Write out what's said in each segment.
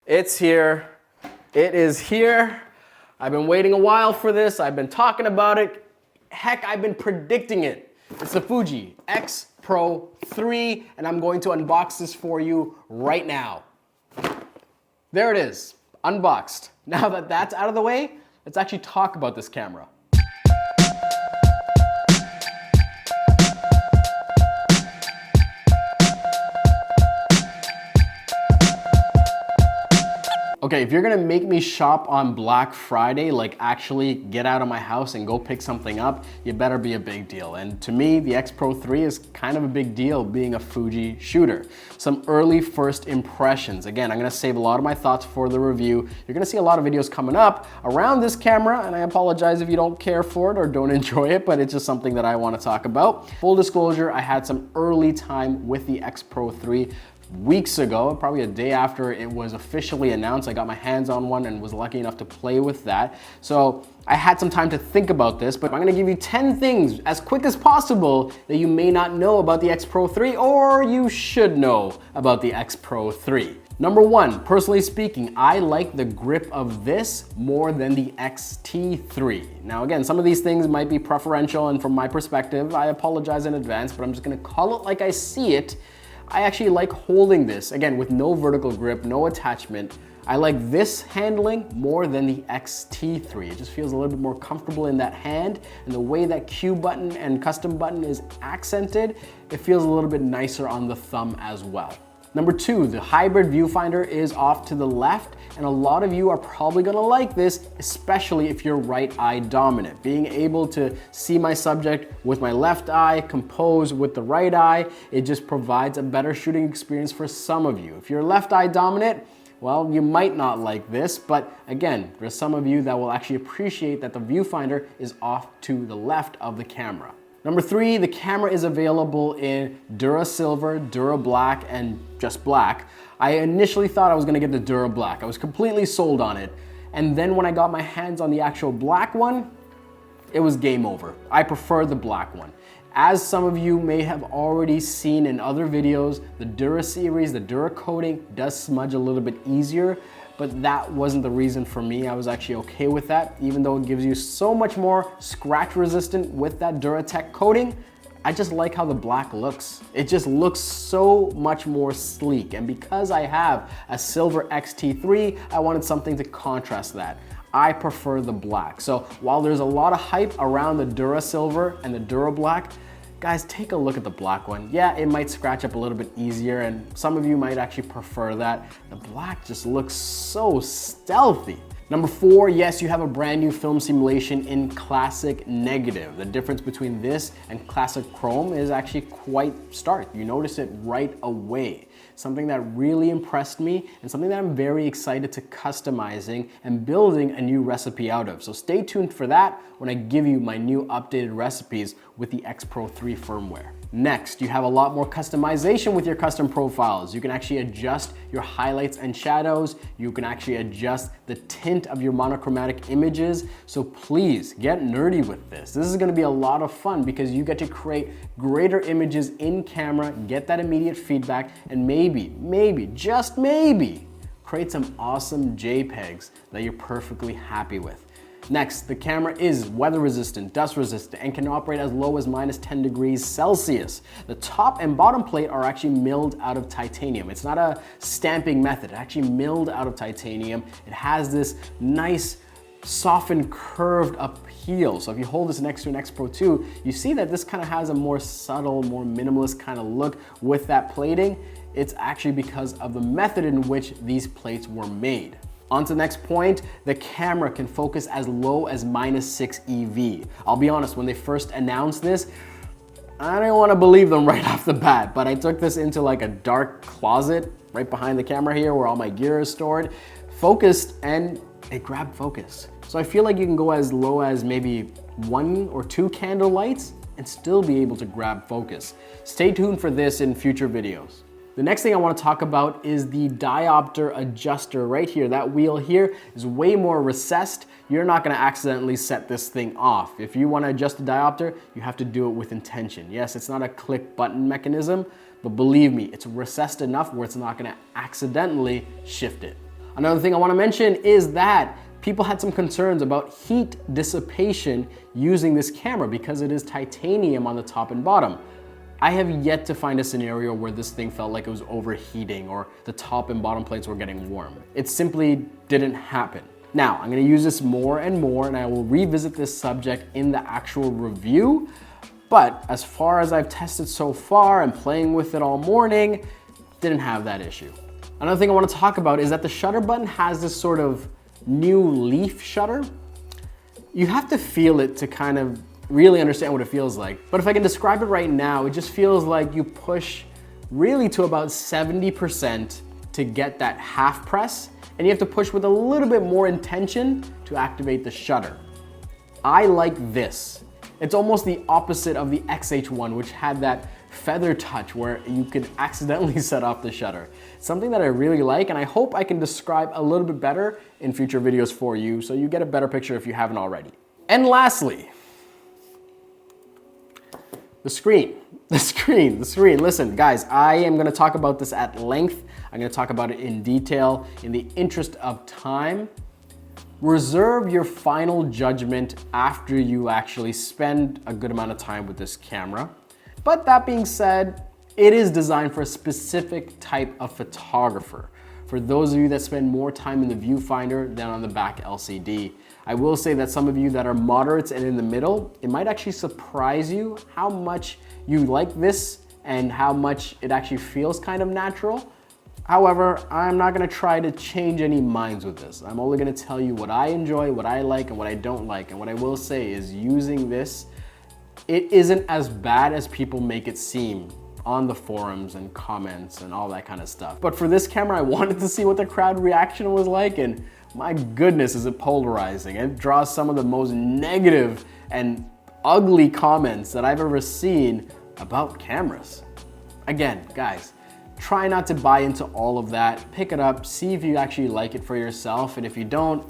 It's here. It is here. I've been waiting a while for this. I've been talking about it. Heck, I've been predicting it. It's the Fuji X-Pro3, and I'm going to unbox this for you right now. There it is, unboxed. Now that that's out of the way, let's actually talk about this camera. Okay, if you're gonna make me shop on Black Friday, like actually get out of my house and go pick something up, you better be a big deal. And to me, the X-Pro3 is kind of a big deal being a Fuji shooter. Some early first impressions. Again, I'm gonna save a lot of my thoughts for the review. You're gonna see a lot of videos coming up around this camera, and I apologize if you don't care for it or don't enjoy it, but it's just something that I wanna talk about. Full disclosure, I had some early time with the X-Pro3 weeks ago, probably a day after it was officially announced. I got my hands on one and was lucky enough to play with that. So I had some time to think about this, but I'm gonna give you 10 things as quick as possible that you may not know about the X-Pro3, or you should know about the X-Pro3. Number one, personally speaking, I like the grip of this more than the X-T3. Now again, some of these things might be preferential, and from my perspective, I apologize in advance, but I'm just gonna call it like I see it. I actually like holding this, again, with no vertical grip, no attachment. I like this handling more than the X-T3. It just feels a little bit more comfortable in that hand, and the way that Q button and custom button is accented, it feels a little bit nicer on the thumb as well. Number two, the hybrid viewfinder is off to the left, and a lot of you are probably gonna like this, especially if you're right eye dominant. Being able to see my subject with my left eye, compose with the right eye, it just provides a better shooting experience for some of you. If you're left eye dominant, well, you might not like this, but again, there's some of you that will actually appreciate that the viewfinder is off to the left of the camera. Number three, the camera is available in Dura Silver, Dura Black, and just black. I initially thought I was gonna get the Dura Black. I was completely sold on it. And then when I got my hands on the actual black one, it was game over. I prefer the black one. As some of you may have already seen in other videos, the Dura series, the Dura coating does smudge a little bit easier, but that wasn't the reason for me. I was actually okay with that, even though it gives you so much more scratch resistant with that Duratec coating. I just like how the black looks. It just looks so much more sleek. And because I have a silver X-T3, I wanted something to contrast that. I prefer the black. So while there's a lot of hype around the Dura Silver and the Dura Black, guys, take a look at the black one. Yeah, it might scratch up a little bit easier, and some of you might actually prefer that. The black just looks so stealthy. Number four, yes, you have a brand new film simulation in classic negative. The difference between this and classic chrome is actually quite stark. You notice it right away. Something that really impressed me, and something that I'm very excited to customizing and building a new recipe out of. So stay tuned for that when I give you my new updated recipes with the X-Pro3 firmware. Next, you have a lot more customization with your custom profiles. You can actually adjust your highlights and shadows. You can actually adjust the tint of your monochromatic images. So please get nerdy with this. This is gonna be a lot of fun because you get to create greater images in camera, get that immediate feedback, and maybe, just maybe, create some awesome JPEGs that you're perfectly happy with. Next, the camera is weather resistant, dust resistant, and can operate as low as -10 degrees Celsius. The top and bottom plate are actually milled out of titanium. It's not a stamping method, it's actually milled out of titanium. It has this nice, softened, curved appeal. So if you hold this next to an X-Pro2, you see that this kind of has a more subtle, more minimalist kind of look with that plating. It's actually because of the method in which these plates were made. On to the next point, the camera can focus as low as -6 EV. I'll be honest, when they first announced this, I didn't want to believe them right off the bat, but I took this into like a dark closet right behind the camera here where all my gear is stored, focused, and it grabbed focus. So I feel like you can go as low as maybe 1 or 2 candle lights and still be able to grab focus. Stay tuned for this in future videos. The next thing I want to talk about is the diopter adjuster right here. That wheel here is way more recessed. You're not going to accidentally set this thing off. If you want to adjust the diopter, you have to do it with intention. Yes, it's not a click button mechanism, but believe me, it's recessed enough where it's not going to accidentally shift it. Another thing I want to mention is that people had some concerns about heat dissipation using this camera because it is titanium on the top and bottom. I have yet to find a scenario where this thing felt like it was overheating or the top and bottom plates were getting warm. It simply didn't happen. Now, I'm gonna use this more and more, and I will revisit this subject in the actual review, but as far as I've tested so far and playing with it all morning, didn't have that issue. Another thing I want to talk about is that the shutter button has this sort of new leaf shutter. You have to feel it to kind of really understand what it feels like. But if I can describe it right now, it just feels like you push really to about 70% to get that half press, and you have to push with a little bit more intention to activate the shutter. I like this. It's almost the opposite of the XH1, which had that feather touch where you could accidentally set off the shutter. Something that I really like, and I hope I can describe a little bit better in future videos for you so you get a better picture if you haven't already. And lastly, the screen. Listen, guys, I am gonna talk about this at length. I'm gonna talk about it in detail. In the interest of time, reserve your final judgment after you actually spend a good amount of time with this camera. But that being said, it is designed for a specific type of photographer. For those of you that spend more time in the viewfinder than on the back LCD. I will say that some of you that are moderates and in the middle, it might actually surprise you how much you like this and how much it actually feels kind of natural. However, I'm not gonna try to change any minds with this. I'm only gonna tell you what I enjoy, what I like, and what I don't like. And what I will say is using this, it isn't as bad as people make it seem on the forums and comments and all that kind of stuff. But for this camera, I wanted to see what the crowd reaction was like, and my goodness, is it polarizing. It draws some of the most negative and ugly comments that I've ever seen about cameras. Again, guys, try not to buy into all of that. Pick it up, see if you actually like it for yourself, and if you don't,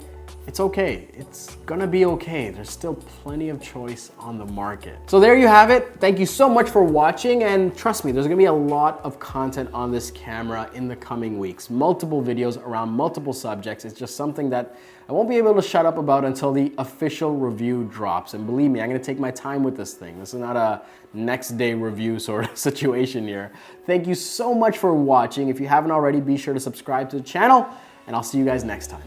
it's okay. It's gonna be okay. There's still plenty of choice on the market. So there you have it. Thank you so much for watching, and trust me, there's gonna be a lot of content on this camera in the coming weeks. Multiple videos around multiple subjects. It's just something that I won't be able to shut up about until the official review drops. And believe me, I'm gonna take my time with this thing. This is not a next day review sort of situation here. Thank you so much for watching. If you haven't already, be sure to subscribe to the channel, and I'll see you guys next time.